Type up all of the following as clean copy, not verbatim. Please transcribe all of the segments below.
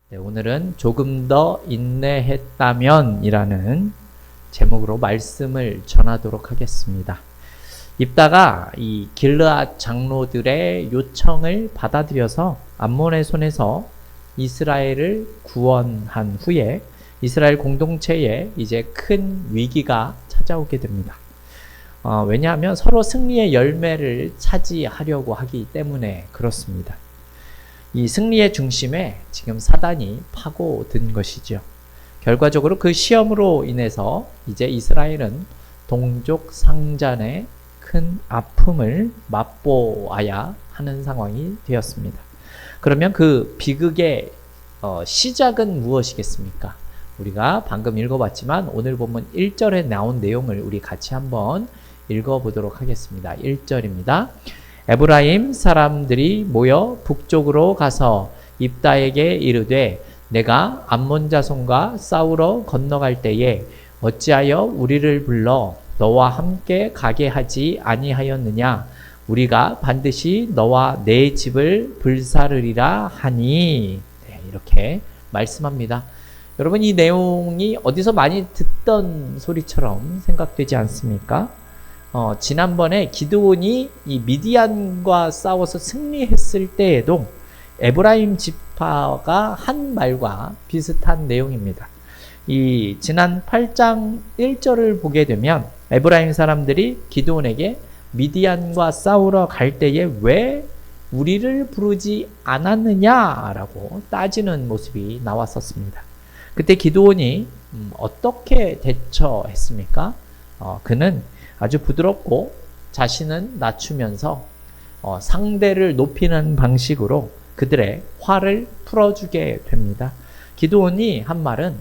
네, 오늘은 조금 더 인내했다면 이라는 제목으로 말씀을 전하도록 하겠습니다. 입다가 이 길르앗 장로들의 요청을 받아들여서 암몬의 손에서 이스라엘을 구원한 후에 이스라엘 공동체에 이제 큰 위기가 찾아오게 됩니다. 왜냐하면 서로 승리의 열매를 차지하려고 하기 때문에 그렇습니다. 이 승리의 중심에 지금 사단이 파고든 것이죠. 결과적으로 그 시험으로 인해서 이제 이스라엘은 동족 상잔의 큰 아픔을 맛보아야 하는 상황이 되었습니다. 그러면 그 비극의 시작은 무엇이겠습니까? 우리가 방금 읽어봤지만 오늘 본문 1절에 나온 내용을 우리 같이 한번 읽어보도록 하겠습니다. 1절입니다. 에브라임 사람들이 모여 북쪽으로 가서 입다에게 이르되 내가 암몬 자손과 싸우러 건너갈 때에 어찌하여 우리를 불러 너와 함께 가게 하지 아니하였느냐? 우리가 반드시 너와 내 집을 불사르리라 하니. 네, 이렇게 말씀합니다. 여러분, 이 내용이 어디서 많이 듣던 소리처럼 생각되지 않습니까? 지난번에 기드온이 이 미디안과 싸워서 승리했을 때에도 에브라임 지파가 한 말과 비슷한 내용입니다. 이 지난 8장 1절을 보게 되면 에브라임 사람들이 기드온에게 미디안과 싸우러 갈 때에 왜 우리를 부르지 않았느냐라고 따지는 모습이 나왔었습니다. 그때 기드온이 어떻게 대처했습니까? 그는 아주 부드럽고 자신은 낮추면서 상대를 높이는 방식으로 그들의 화를 풀어주게 됩니다. 기드온이 한 말은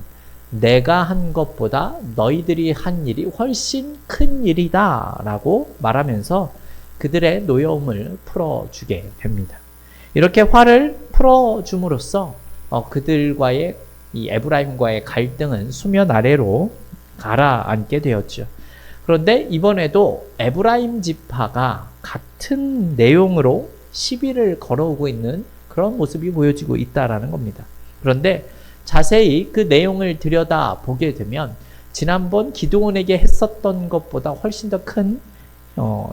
내가 한 것보다 너희들이 한 일이 훨씬 큰 일이다 라고 말하면서 그들의 노여움을 풀어주게 됩니다. 이렇게 화를 풀어줌으로써 그들과의 이 에브라임과의 갈등은 수면 아래로 가라앉게 되었죠. 그런데 이번에도 에브라임 지파가 같은 내용으로 시비를 걸어오고 있는 그런 모습이 보여지고 있다는 겁니다. 그런데 자세히 그 내용을 들여다 보게 되면 지난번 기드온에게 했었던 것보다 훨씬 더 큰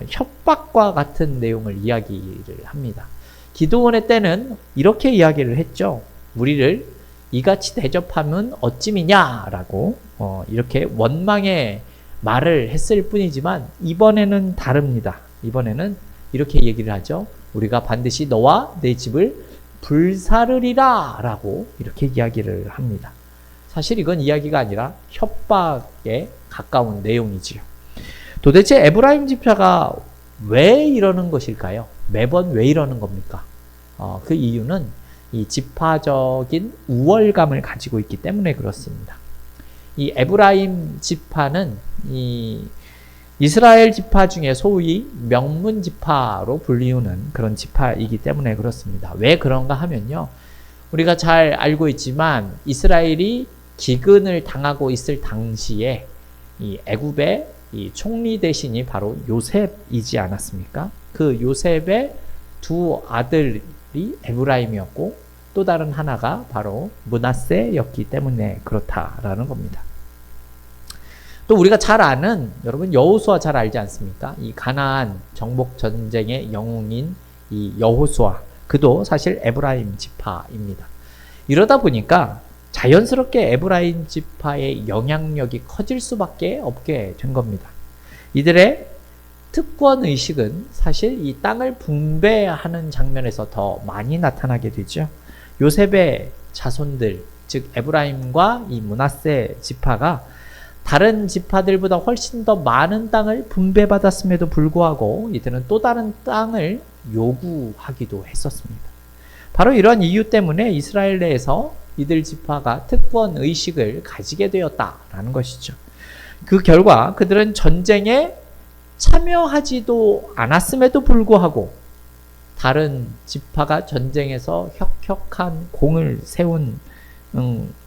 협박과 같은 내용을 이야기를 합니다. 기드온의 때는 이렇게 이야기를 했죠. 우리를 이같이 대접하면 어찌미냐라고 이렇게 원망의 말을 했을 뿐이지만 이번에는 다릅니다. 이번에는 이렇게 얘기를 하죠. 우리가 반드시 너와 내 집을 불사르리라 라고 이렇게 이야기를 합니다. 사실 이건 이야기가 아니라 협박에 가까운 내용이지요. 도대체 에브라임 지파가 왜 이러는 것일까요? 매번 왜 이러는 겁니까? 그 이유는 이 지파적인 우월감을 가지고 있기 때문에 그렇습니다. 이 에브라임 지파는 이 이스라엘 지파 중에 소위 명문 지파로 불리우는 그런 지파이기 때문에 그렇습니다. 왜 그런가 하면요. 우리가 잘 알고 있지만 이스라엘이 기근을 당하고 있을 당시에 이 애굽의 이 총리 대신이 바로 요셉이지 않았습니까? 그 요셉의 두 아들이 에브라임이었고 또 다른 하나가 바로 므낫세였기 때문에 그렇다라는 겁니다. 또 우리가 잘 아는 여러분 여호수아 잘 알지 않습니까? 이 가나안 정복 전쟁의 영웅인 이 여호수아 그도 사실 에브라임 지파입니다. 이러다 보니까 자연스럽게 에브라임 지파의 영향력이 커질 수밖에 없게 된 겁니다. 이들의 특권 의식은 사실 이 땅을 분배하는 장면에서 더 많이 나타나게 되죠. 요셉의 자손들, 즉 에브라임과 이 므낫세 지파가 다른 지파들보다 훨씬 더 많은 땅을 분배받았음에도 불구하고 이들은 또 다른 땅을 요구하기도 했었습니다. 바로 이런 이유 때문에 이스라엘 내에서 이들 지파가 특권 의식을 가지게 되었다라는 것이죠. 그 결과 그들은 전쟁에 참여하지도 않았음에도 불구하고 다른 지파가 전쟁에서 혁혁한 공을 세운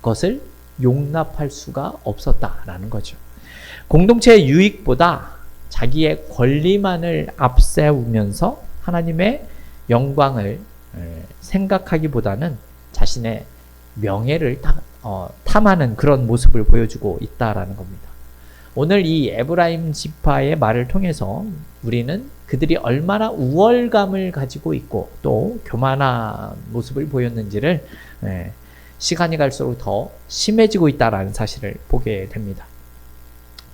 것을 용납할 수가 없었다라는 거죠. 공동체의 유익보다 자기의 권리만을 앞세우면서 하나님의 영광을 생각하기보다는 자신의 명예를 탐하는 그런 모습을 보여주고 있다라는 겁니다. 오늘 이 에브라임 지파의 말을 통해서 우리는 그들이 얼마나 우월감을 가지고 있고 또 교만한 모습을 보였는지를 시간이 갈수록 더 심해지고 있다라는 사실을 보게 됩니다.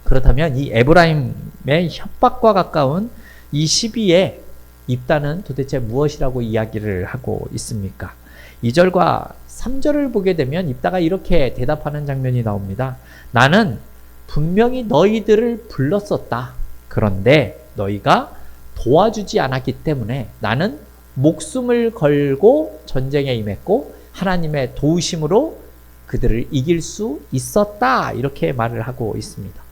그렇다면 이 에브라임의 협박과 가까운 이 시비에 입다는 도대체 무엇이라고 이야기를 하고 있습니까? 2절과 3절을 보게 되면 입다가 이렇게 대답하는 장면이 나옵니다. 나는 분명히 너희들을 불렀었다. 그런데 너희가 도와주지 않았기 때문에 나는 목숨을 걸고 전쟁에 임했고 하나님의 도우심으로 그들을 이길 수 있었다. 이렇게 말을 하고 있습니다.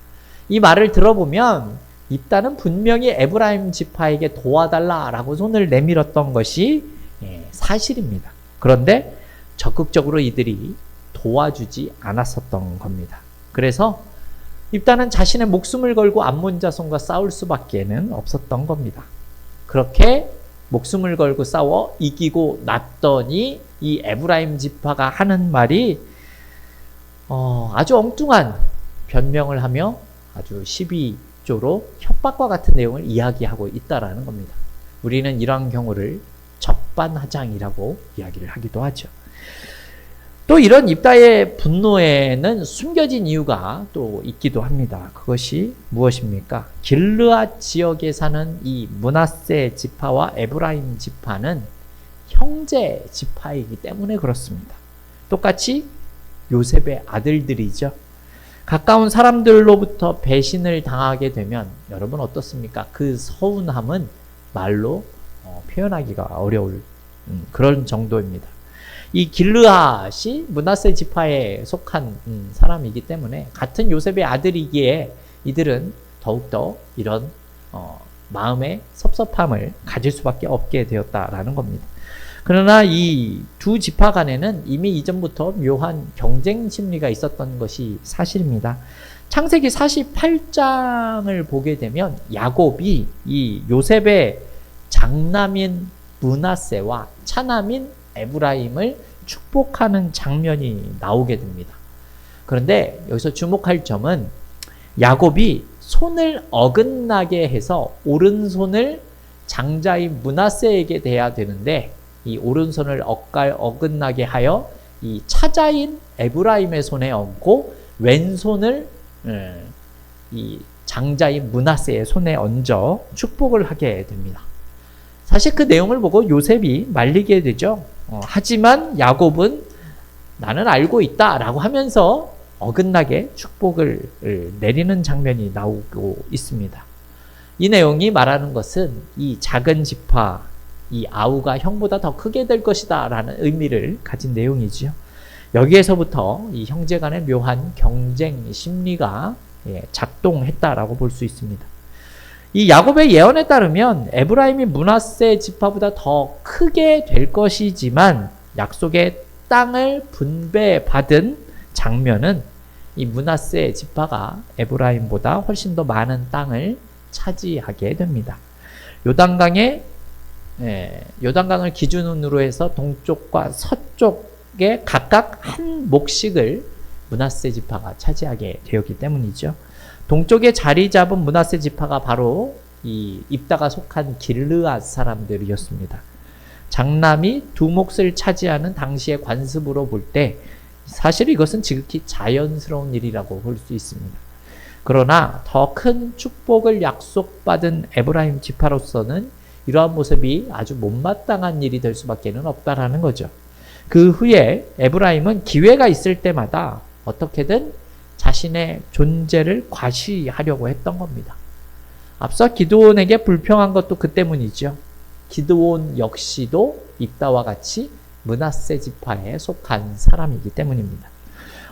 이 말을 들어보면 입다는 분명히 에브라임 지파에게 도와달라라고 손을 내밀었던 것이 사실입니다. 그런데 적극적으로 이들이 도와주지 않았었던 겁니다. 그래서 입다는 자신의 목숨을 걸고 암몬 자손과 싸울 수밖에는 없었던 겁니다. 그렇게 목숨을 걸고 싸워 이기고 났더니 이 에브라임 지파가 하는 말이 아주 엉뚱한 변명을 하며 아주 시비조로 협박과 같은 내용을 이야기하고 있다라는 겁니다. 우리는 이러한 경우를 적반하장이라고 이야기를 하기도 하죠. 또 이런 입다의 분노에는 숨겨진 이유가 또 있기도 합니다. 그것이 무엇입니까? 길르앗 지역에 사는 이 므낫세 지파와 에브라임 지파는 형제 지파이기 때문에 그렇습니다. 똑같이 요셉의 아들들이죠. 가까운 사람들로부터 배신을 당하게 되면 여러분 어떻습니까? 그 서운함은 말로 표현하기가 어려울 그런 정도입니다. 이 길르앗이 므낫세 지파에 속한 사람이기 때문에 같은 요셉의 아들이기에 이들은 더욱더 이런 마음의 섭섭함을 가질 수밖에 없게 되었다라는 겁니다. 그러나 이 두 지파 간에는 이미 이전부터 묘한 경쟁 심리가 있었던 것이 사실입니다. 창세기 48장을 보게 되면 야곱이 이 요셉의 장남인 므낫세와 차남인 에브라임을 축복하는 장면이 나오게 됩니다. 그런데 여기서 주목할 점은 야곱이 손을 어긋나게 해서 오른손을 장자인 므낫세에게 대야 되는데 이 오른손을 어긋나게 하여 이 차자인 에브라임의 손에 얹고 왼손을 이 장자인 므낫세의 손에 얹어 축복을 하게 됩니다. 사실 그 내용을 보고 요셉이 말리게 되죠. 하지만 야곱은 나는 알고 있다 라고 하면서 어긋나게 축복을 내리는 장면이 나오고 있습니다. 이 내용이 말하는 것은 이 작은 지파, 이 아우가 형보다 더 크게 될 것이다 라는 의미를 가진 내용이지요. 여기에서부터 이 형제 간의 묘한 경쟁 심리가 작동했다라고 볼 수 있습니다. 이 야곱의 예언에 따르면 에브라임이 므낫세 지파보다 더 크게 될 것이지만 약속의 땅을 분배받은 장면은 이 므낫세 지파가 에브라임보다 훨씬 더 많은 땅을 차지하게 됩니다. 요단강을 기준으로 해서 동쪽과 서쪽에 각각 한 몫씩을 므낫세 지파가 차지하게 되었기 때문이죠. 동쪽에 자리 잡은 므낫세 지파가 바로 이 입다가 속한 길르앗 사람들이었습니다. 장남이 두 몫을 차지하는 당시의 관습으로 볼 때 사실 이것은 지극히 자연스러운 일이라고 볼 수 있습니다. 그러나 더 큰 축복을 약속받은 에브라임 지파로서는 이러한 모습이 아주 못마땅한 일이 될 수밖에 없다라는 거죠. 그 후에 에브라임은 기회가 있을 때마다 어떻게든 자신의 존재를 과시하려고 했던 겁니다. 앞서 기드온에게 불평한 것도 그 때문이죠. 기드온 역시도 입다와 같이 므낫세 지파에 속한 사람이기 때문입니다.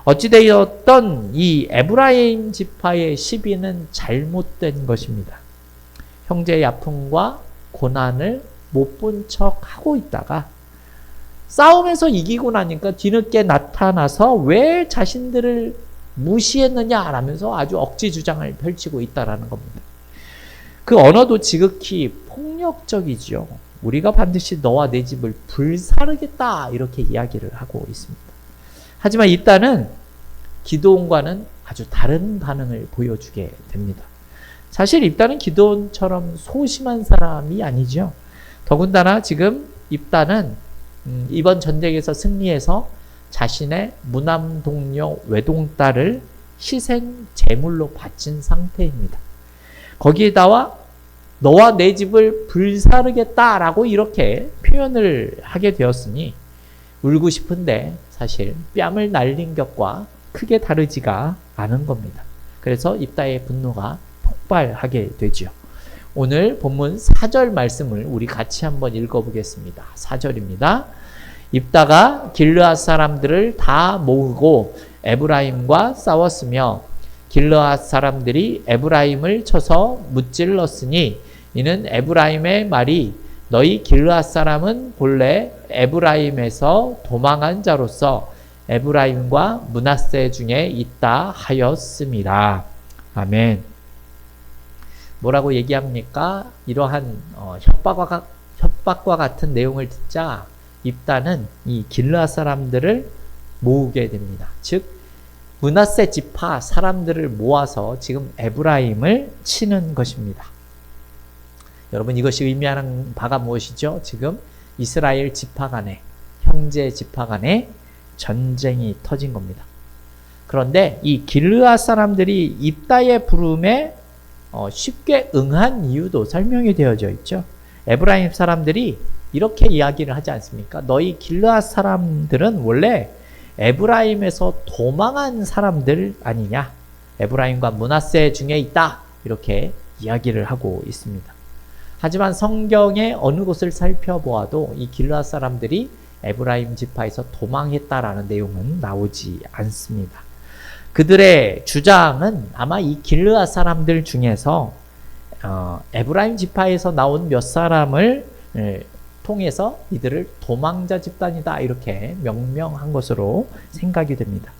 어찌되었던 이 에브라임 지파의 시비는 잘못된 것입니다. 형제의 아픔과 고난을 못 본 척 하고 있다가 싸움에서 이기고 나니까 뒤늦게 나타나서 왜 자신들을 무시했느냐라면서 아주 억지 주장을 펼치고 있다라는 겁니다. 그 언어도 지극히 폭력적이죠. 우리가 반드시 너와 내 집을 불사르겠다 이렇게 이야기를 하고 있습니다. 하지만 입다는 기드온과는 아주 다른 반응을 보여주게 됩니다. 사실 입다는 기드온처럼 소심한 사람이 아니죠. 더군다나 지금 입다는 이번 전쟁에서 승리해서 자신의 무남 동료 외동딸을 희생 제물로 바친 상태입니다. 거기에다가 너와 내 집을 불사르겠다라고 이렇게 표현을 하게 되었으니 울고 싶은데 사실 뺨을 날린 것과 크게 다르지가 않은 겁니다. 그래서 입다의 분노가 폭발하게 되죠. 오늘 본문 4절 말씀을 우리 같이 한번 읽어보겠습니다. 4절입니다. 입다가 길르앗 사람들을 다 모으고 에브라임과 싸웠으며 길르앗 사람들이 에브라임을 쳐서 무찔렀으니 이는 에브라임의 말이 너희 길르앗 사람은 본래 에브라임에서 도망한 자로서 에브라임과 므낫세 중에 있다 하였습니다. 아멘. 뭐라고 얘기합니까? 이러한 협박과 같은 내용을 듣자 입다는 이 길르앗 사람들을 모으게 됩니다. 즉 므낫세 지파 사람들을 모아서 지금 에브라임을 치는 것입니다. 여러분 이것이 의미하는 바가 무엇이죠? 지금 이스라엘 지파 간에 형제 지파 간에 전쟁이 터진 겁니다. 그런데 이 길르앗 사람들이 입다의 부름에 쉽게 응한 이유도 설명이 되어져 있죠. 에브라임 사람들이 이렇게 이야기를 하지 않습니까? 너희 길르앗 사람들은 원래 에브라임에서 도망한 사람들 아니냐? 에브라임과 므낫세 중에 있다. 이렇게 이야기를 하고 있습니다. 하지만 성경의 어느 곳을 살펴보아도 이 길르앗 사람들이 에브라임 지파에서 도망했다라는 내용은 나오지 않습니다. 그들의 주장은 아마 이 길르앗 사람들 중에서 에브라임 지파에서 나온 몇 사람을 통해서 이들을 도망자 집단이다 이렇게 명명한 것으로 생각이 됩니다.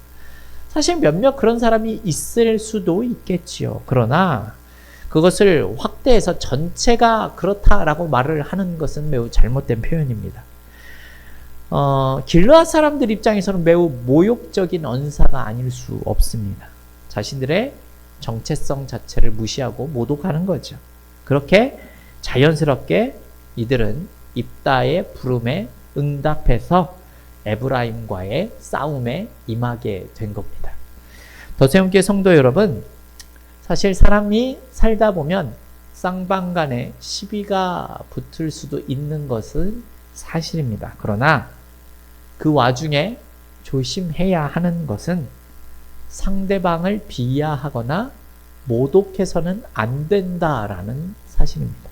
사실 몇몇 그런 사람이 있을 수도 있겠지요. 그러나 그것을 확대해서 전체가 그렇다라고 말을 하는 것은 매우 잘못된 표현입니다. 길르앗 사람들 입장에서는 매우 모욕적인 언사가 아닐 수 없습니다. 자신들의 정체성 자체를 무시하고 모독하는 거죠. 그렇게 자연스럽게 이들은 입다의 부름에 응답해서 에브라임과의 싸움에 임하게 된 겁니다. 더세움교회 성도 여러분, 사실 사람이 살다 보면 쌍방간에 시비가 붙을 수도 있는 것은 사실입니다. 그러나 그 와중에 조심해야 하는 것은 상대방을 비하하거나 모독해서는 안 된다라는 사실입니다.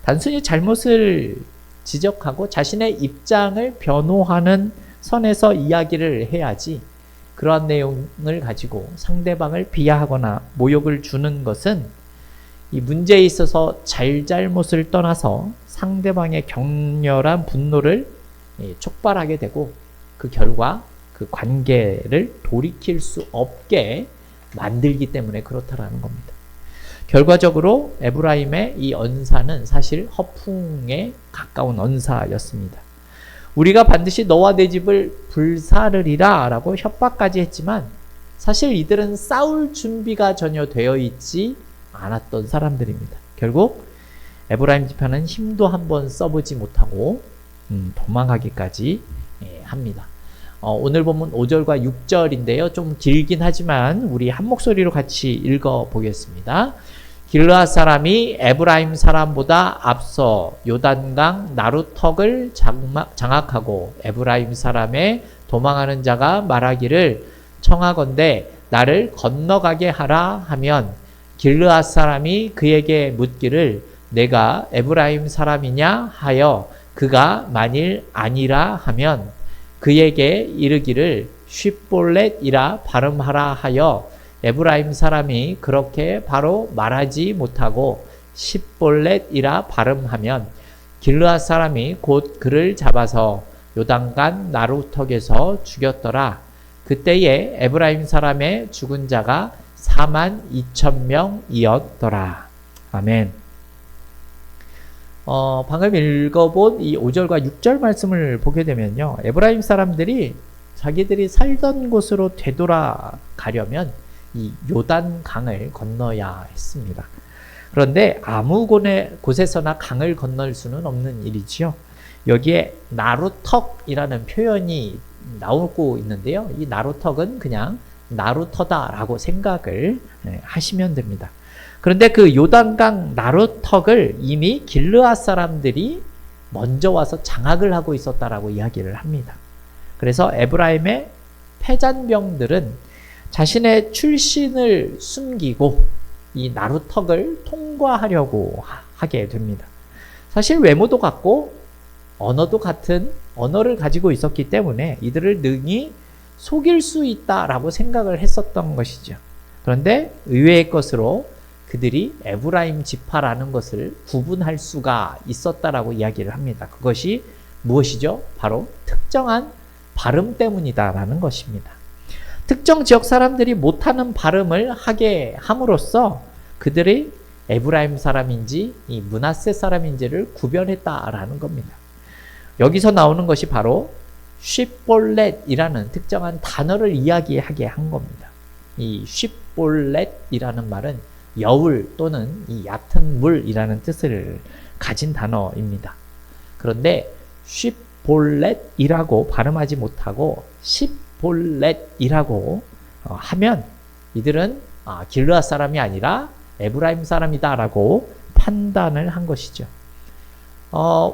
단순히 잘못을 지적하고 자신의 입장을 변호하는 선에서 이야기를 해야지 그러한 내용을 가지고 상대방을 비하하거나 모욕을 주는 것은 이 문제에 있어서 잘잘못을 떠나서 상대방의 격렬한 분노를 촉발하게 되고 그 결과 그 관계를 돌이킬 수 없게 만들기 때문에 그렇다라는 겁니다. 결과적으로 에브라임의 이 언사는 사실 허풍에 가까운 언사였습니다. 우리가 반드시 너와 내 집을 불사르리라 라고 협박까지 했지만 사실 이들은 싸울 준비가 전혀 되어 있지 않았던 사람들입니다. 결국 에브라임 지파는 힘도 한번 써보지 못하고 도망가기까지 합니다. 오늘 본문 5절과 6절인데요. 좀 길긴 하지만 우리 한 목소리로 같이 읽어보겠습니다. 길르앗 사람이 에브라임 사람보다 앞서 요단강 나루턱을 장악하고 에브라임 사람의 도망하는 자가 말하기를 청하건대 나를 건너가게 하라 하면 길르앗 사람이 그에게 묻기를 내가 에브라임 사람이냐 하여 그가 만일 아니라 하면 그에게 이르기를 쉿볼렛이라 발음하라 하여 에브라임 사람이 그렇게 바로 말하지 못하고 십볼렛이라 발음하면 길르앗 사람이 곧 그를 잡아서 요단강 나루턱에서 죽였더라. 그때에 에브라임 사람의 죽은 자가 42,000명이었더라. 아멘. 방금 읽어본 이 5절과 6절 말씀을 보게 되면요. 에브라임 사람들이 자기들이 살던 곳으로 되돌아가려면 이 요단강을 건너야 했습니다. 그런데 아무 곳에서나 강을 건널 수는 없는 일이지요. 여기에 나루턱이라는 표현이 나오고 있는데요. 이 나루턱은 그냥 나루터다라고 생각을 하시면 됩니다. 그런데 그 요단강 나루턱을 이미 길르앗 사람들이 먼저 와서 장악을 하고 있었다라고 이야기를 합니다. 그래서 에브라임의 패잔병들은 자신의 출신을 숨기고 이 나루턱을 통과하려고 하게 됩니다. 사실 외모도 같고 언어도 같은 언어를 가지고 있었기 때문에 이들을 능히 속일 수 있다라고 생각을 했었던 것이죠. 그런데 의외의 것으로 그들이 에브라임 지파라는 것을 구분할 수가 있었다라고 이야기를 합니다. 그것이 무엇이죠? 바로 특정한 발음 때문이다라는 것입니다. 특정 지역 사람들이 못하는 발음을 하게 함으로써 그들이 에브라임 사람인지 이 므낫세 사람인지를 구별했다라는 겁니다. 여기서 나오는 것이 바로 쉽볼렛이라는 특정한 단어를 이야기하게 한 겁니다. 이 쉽볼렛이라는 말은 여울 또는 이 얕은 물이라는 뜻을 가진 단어입니다. 그런데 쉽볼렛이라고 발음하지 못하고 십볼렛이라고 하면 이들은 길르앗 사람이 아니라 에브라임 사람이다라고 판단을 한 것이죠.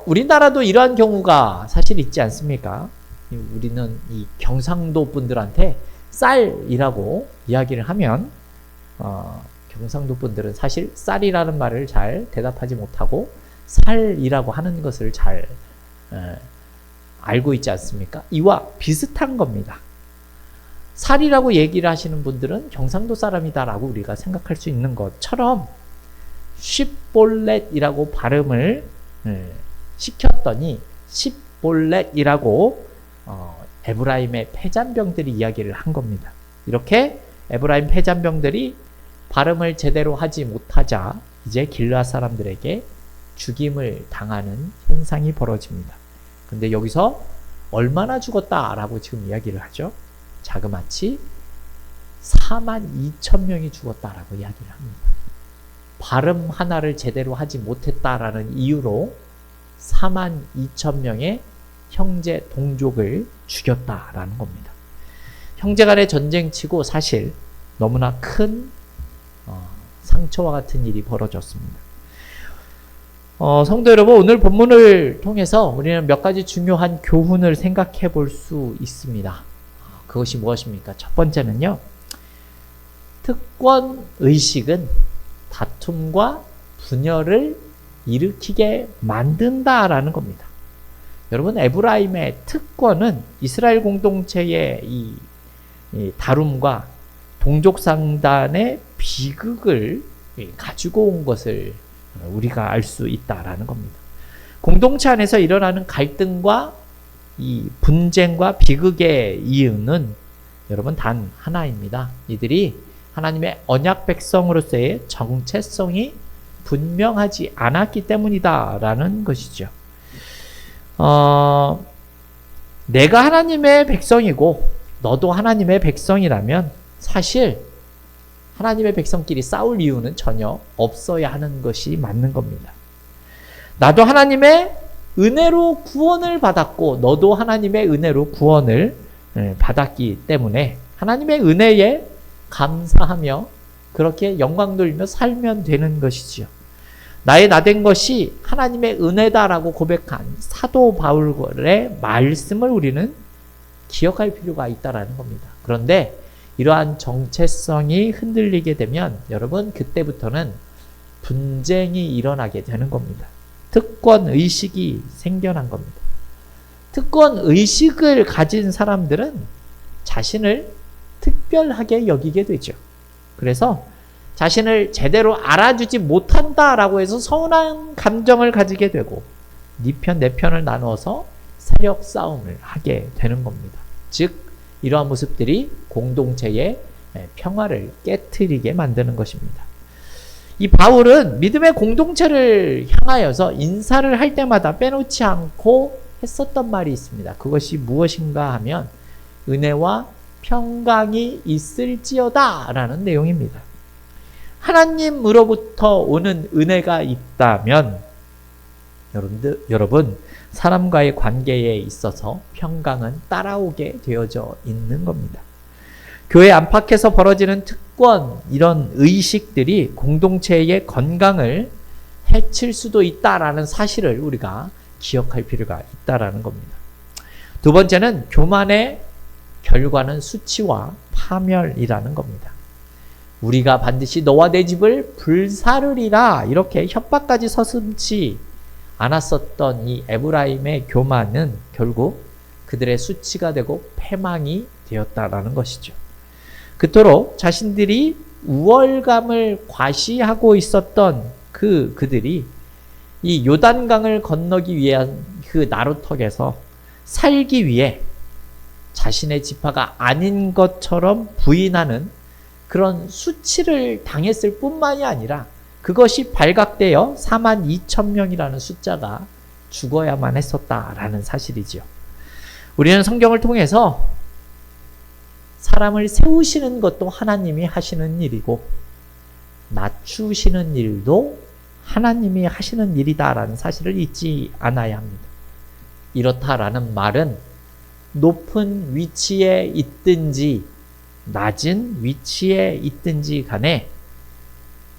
우리나라도 이러한 경우가 사실 있지 않습니까? 우리는 이 경상도 분들한테 쌀이라고 이야기를 하면 경상도 분들은 사실 쌀이라는 말을 잘 대답하지 못하고 살이라고 하는 것을 잘 알고 있지 않습니까? 이와 비슷한 겁니다. 살이라고 얘기를 하시는 분들은 경상도 사람이다라고 우리가 생각할 수 있는 것처럼 쉽볼렛이라고 발음을 시켰더니 십볼렛이라고 에브라임의 패잔병들이 이야기를 한 겁니다. 이렇게 에브라임 패잔병들이 발음을 제대로 하지 못하자 이제 길르앗 사람들에게 죽임을 당하는 현상이 벌어집니다. 근데 여기서 얼마나 죽었다라고 지금 이야기를 하죠? 자그마치 42,000명이 죽었다라고 이야기를 합니다. 발음 하나를 제대로 하지 못했다라는 이유로 42,000명의 형제 동족을 죽였다라는 겁니다. 형제간의 전쟁치고 사실 너무나 큰 상처와 같은 일이 벌어졌습니다. 성도 여러분, 오늘 본문을 통해서 우리는 몇 가지 중요한 교훈을 생각해 볼 수 있습니다. 그것이 무엇입니까? 첫 번째는요, 특권 의식은 다툼과 분열을 일으키게 만든다라는 겁니다. 여러분, 에브라임의 특권은 이스라엘 공동체의 이 다룸과 동족상단의 비극을 가지고 온 것을 우리가 알 수 있다라는 겁니다. 공동체 안에서 일어나는 갈등과 이 분쟁과 비극의 이유는 여러분 단 하나입니다. 이들이 하나님의 언약 백성으로서의 정체성이 분명하지 않았기 때문이다라는 것이죠. 내가 하나님의 백성이고 너도 하나님의 백성이라면 사실 하나님의 백성끼리 싸울 이유는 전혀 없어야 하는 것이 맞는 겁니다. 나도 하나님의 은혜로 구원을 받았고 너도 하나님의 은혜로 구원을 받았기 때문에 하나님의 은혜에 감사하며 그렇게 영광 돌리며 살면 되는 것이지요. 나의 나된 것이 하나님의 은혜다라고 고백한 사도 바울의 말씀을 우리는 기억할 필요가 있다라는 겁니다. 그런데 이러한 정체성이 흔들리게 되면 여러분 그때부터는 분쟁이 일어나게 되는 겁니다. 특권 의식이 생겨난 겁니다. 특권 의식을 가진 사람들은 자신을 특별하게 여기게 되죠. 그래서 자신을 제대로 알아주지 못한다라고 해서 서운한 감정을 가지게 되고 네 편, 내 편을 나누어서 세력 싸움을 하게 되는 겁니다. 즉 이러한 모습들이 공동체의 평화를 깨트리게 만드는 것입니다. 이 바울은 믿음의 공동체를 향하여서 인사를 할 때마다 빼놓지 않고 했었던 말이 있습니다. 그것이 무엇인가 하면 은혜와 평강이 있을지어다 라는 내용입니다. 하나님으로부터 오는 은혜가 있다면 여러분 사람과의 관계에 있어서 평강은 따라오게 되어져 있는 겁니다. 교회 안팎에서 벌어지는 특권, 이런 의식들이 공동체의 건강을 해칠 수도 있다라는 사실을 우리가 기억할 필요가 있다라는 겁니다. 두 번째는 교만의 결과는 수치와 파멸이라는 겁니다. 우리가 반드시 너와 내 집을 불사르리라 이렇게 협박까지 서슴지 않았었던 이 에브라임의 교만은 결국 그들의 수치가 되고 패망이 되었다라는 것이죠. 그토록 자신들이 우월감을 과시하고 있었던 그들이 이 요단강을 건너기 위한 그 나루턱에서 살기 위해 자신의 지파가 아닌 것처럼 부인하는 그런 수치를 당했을 뿐만이 아니라 그것이 발각되어 42,000명이라는 숫자가 죽어야만 했었다라는 사실이죠. 우리는 성경을 통해서 사람을 세우시는 것도 하나님이 하시는 일이고 낮추시는 일도 하나님이 하시는 일이다라는 사실을 잊지 않아야 합니다. 이렇다라는 말은 높은 위치에 있든지 낮은 위치에 있든지 간에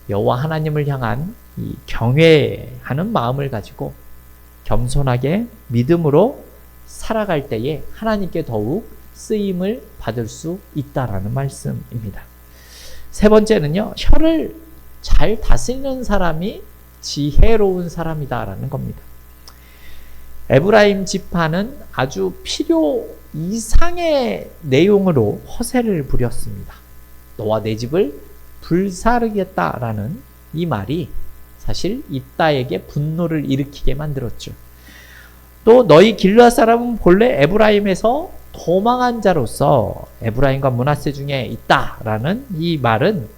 여호와 하나님을 향한 이 경외하는 마음을 가지고 겸손하게 믿음으로 살아갈 때에 하나님께 더욱 쓰임을 받을 수 있다라는 말씀입니다. 세 번째는요, 혀를 잘 다스리는 사람이 지혜로운 사람이다라는 겁니다. 에브라임 지파는 아주 필요 이상의 내용으로 허세를 부렸습니다. 너와 내 집을 불사르겠다라는 이 말이 사실 입다에게 분노를 일으키게 만들었죠. 또 너희 길르앗 사람은 본래 에브라임에서 도망한 자로서 에브라임과 므낫세 중에 있다라는 이 말은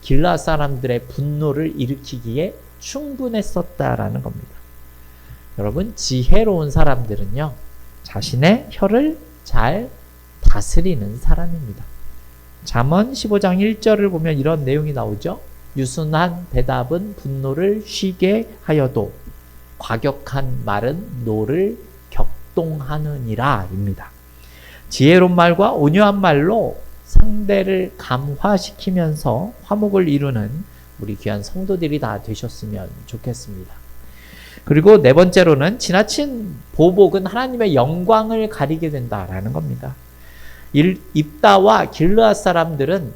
길르앗 사람들의 분노를 일으키기에 충분했었다라는 겁니다. 여러분, 지혜로운 사람들은요, 자신의 혀를 잘 다스리는 사람입니다. 잠언 15장 1절을 보면 이런 내용이 나오죠. 유순한 대답은 분노를 쉬게 하여도 과격한 말은 노를 격동하느니라 입니다. 지혜로운 말과 온유한 말로 상대를 감화시키면서 화목을 이루는 우리 귀한 성도들이 다 되셨으면 좋겠습니다. 그리고 네 번째로는 지나친 보복은 하나님의 영광을 가리게 된다라는 겁니다. 입다와 길르앗 사람들은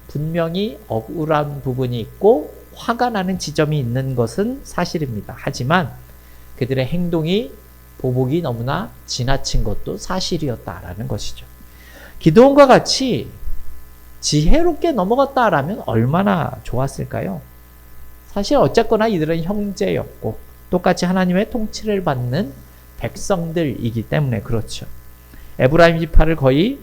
분명히 억울한 부분이 있고 화가 나는 지점이 있는 것은 사실입니다. 하지만 그들의 행동이 보복이 너무나 지나친 것도 사실이었다라는 것이죠. 기드온과 같이 지혜롭게 넘어갔다라면 얼마나 좋았을까요? 사실 어쨌거나 이들은 형제였고 똑같이 하나님의 통치를 받는 백성들이기 때문에 그렇죠. 에브라임 지파를 거의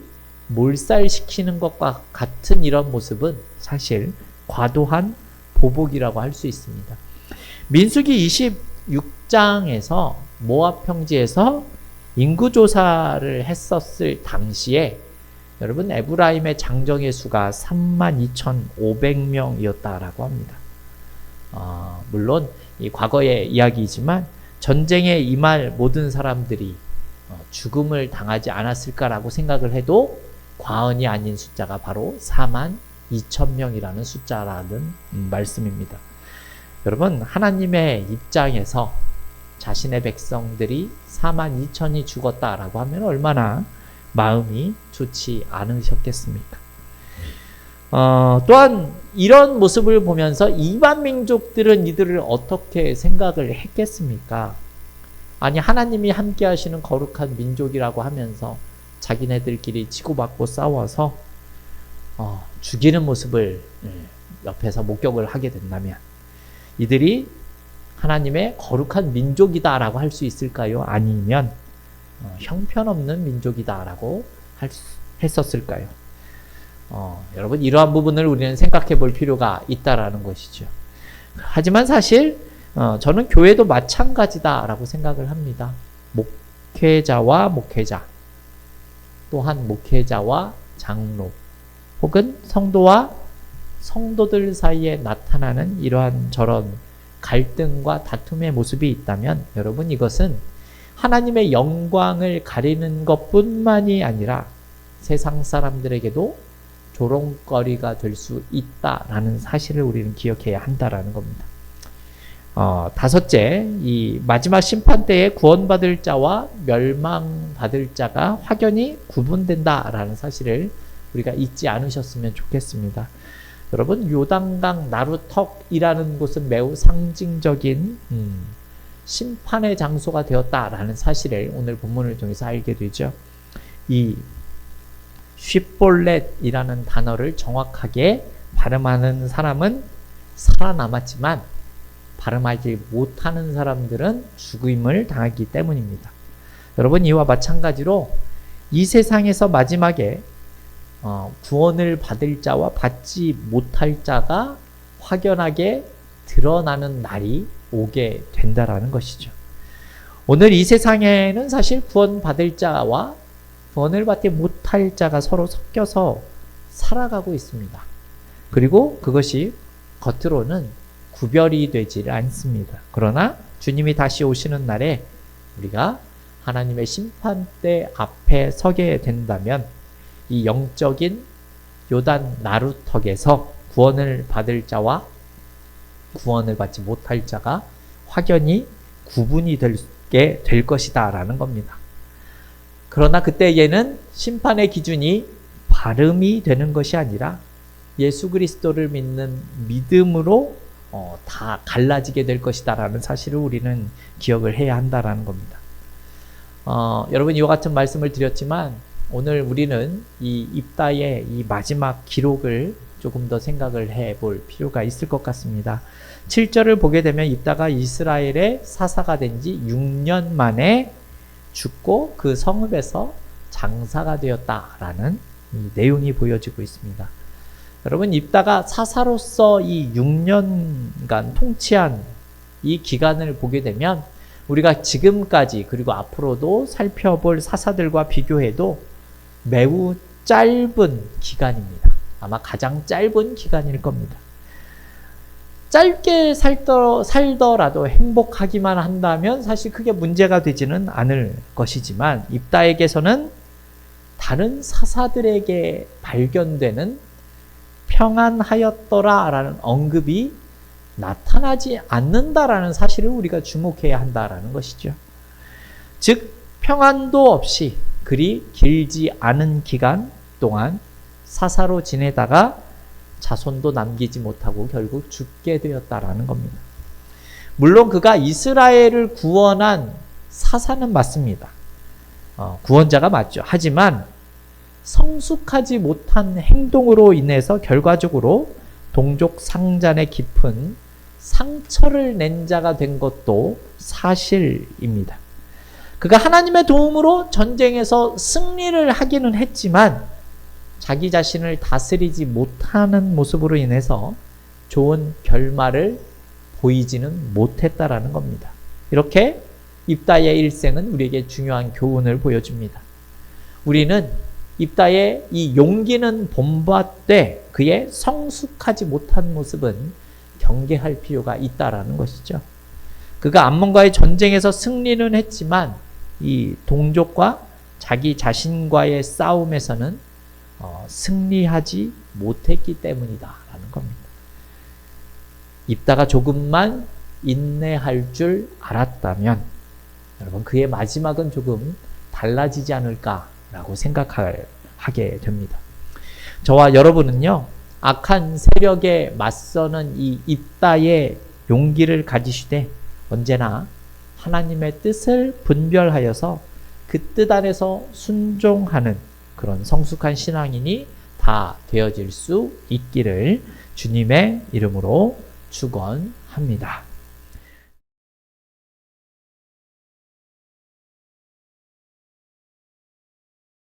몰살시키는 것과 같은 이런 모습은 사실 과도한 보복이라고 할 수 있습니다. 민수기 26장에서 모압 평지에서 인구조사를 했었을 당시에 여러분 에브라임의 장정의 수가 32,500명이었다라고 합니다. 물론 이 과거의 이야기이지만 전쟁에 임할 모든 사람들이 죽음을 당하지 않았을까라고 생각을 해도 과언이 아닌 숫자가 바로 42,000명이라는 숫자라는 말씀입니다. 여러분, 하나님의 입장에서 자신의 백성들이 42,000이 죽었다라고 하면 얼마나 마음이 좋지 않으셨겠습니까? 또한 이런 모습을 보면서 이방 민족들은 이들을 어떻게 생각을 했겠습니까? 아니, 하나님이 함께 하시는 거룩한 민족이라고 하면서 자기네들끼리 치고받고 싸워서 죽이는 모습을 옆에서 목격을 하게 된다면 이들이 하나님의 거룩한 민족이다라고 할 수 있을까요? 아니면 형편없는 민족이다라고 했었을까요? 여러분, 이러한 부분을 우리는 생각해 볼 필요가 있다라는 것이죠. 하지만 사실 저는 교회도 마찬가지다라고 생각을 합니다. 목회자와 목회자, 또한 목회자와 장로 혹은 성도와 성도들 사이에 나타나는 이러한 저런 갈등과 다툼의 모습이 있다면 여러분 이것은 하나님의 영광을 가리는 것뿐만이 아니라 세상 사람들에게도 조롱거리가 될 수 있다라는 사실을 우리는 기억해야 한다라는 겁니다. 다섯째, 이 마지막 심판 때에 구원받을 자와 멸망받을 자가 확연히 구분된다라는 사실을 우리가 잊지 않으셨으면 좋겠습니다. 여러분, 요단강 나루턱이라는 곳은 매우 상징적인 심판의 장소가 되었다라는 사실을 오늘 본문을 통해서 알게 되죠. 이 쉿볼렛이라는 단어를 정확하게 발음하는 사람은 살아남았지만 발음하지 못하는 사람들은 죽임을 당하기 때문입니다. 여러분, 이와 마찬가지로 이 세상에서 마지막에 구원을 받을 자와 받지 못할 자가 확연하게 드러나는 날이 오게 된다라는 것이죠. 오늘 이 세상에는 사실 구원받을 자와 구원을 받지 못할 자가 서로 섞여서 살아가고 있습니다. 그리고 그것이 겉으로는 구별이 되지 않습니다. 그러나 주님이 다시 오시는 날에 우리가 하나님의 심판대 앞에 서게 된다면 이 영적인 요단 나루턱에서 구원을 받을 자와 구원을 받지 못할 자가 확연히 구분이 되게 될 것이다 라는 겁니다. 그러나 그때에는 심판의 기준이 발음이 되는 것이 아니라 예수 그리스도를 믿는 믿음으로 다 갈라지게 될 것이다 라는 사실을 우리는 기억을 해야 한다라는 겁니다. 여러분, 이와 같은 말씀을 드렸지만 오늘 우리는 이 입다의 이 마지막 기록을 조금 더 생각을 해볼 필요가 있을 것 같습니다. 7절을 보게 되면 입다가 이스라엘의 사사가 된 지 6년 만에 죽고 그 성읍에서 장사가 되었다라는 이 내용이 보여지고 있습니다. 여러분, 입다가 사사로서 이 6년간 통치한 이 기간을 보게 되면 우리가 지금까지 그리고 앞으로도 살펴볼 사사들과 비교해도 매우 짧은 기간입니다. 아마 가장 짧은 기간일 겁니다. 짧게 살더라도 행복하기만 한다면 사실 크게 문제가 되지는 않을 것이지만 입다에게서는 다른 사사들에게 발견되는 평안하였더라 라는 언급이 나타나지 않는다라는 사실을 우리가 주목해야 한다라는 것이죠. 즉 평안도 없이 그리 길지 않은 기간 동안 사사로 지내다가 자손도 남기지 못하고 결국 죽게 되었다라는 겁니다. 물론 그가 이스라엘을 구원한 사사는 맞습니다. 구원자가 맞죠. 하지만 성숙하지 못한 행동으로 인해서 결과적으로 동족 상잔에 깊은 상처를 낸 자가 된 것도 사실입니다. 그가 하나님의 도움으로 전쟁에서 승리를 하기는 했지만 자기 자신을 다스리지 못하는 모습으로 인해서 좋은 결말을 보이지는 못했다라는 겁니다. 이렇게 입다의 일생은 우리에게 중요한 교훈을 보여줍니다. 우리는 입다의 이 용기는 본받되 그의 성숙하지 못한 모습은 경계할 필요가 있다라는 것이죠. 그가 암몬과의 전쟁에서 승리는 했지만 이 동족과 자기 자신과의 싸움에서는 승리하지 못했기 때문이다라는 겁니다. 입다가 조금만 인내할 줄 알았다면 여러분 그의 마지막은 조금 달라지지 않을까라고 생각하게 됩니다. 저와 여러분은요 악한 세력에 맞서는 이 입다의 용기를 가지시되 언제나 하나님의 뜻을 분별하여서 그 뜻 안에서 순종하는 그런 성숙한 신앙인이 다 되어질 수 있기를 주님의 이름으로 축원합니다.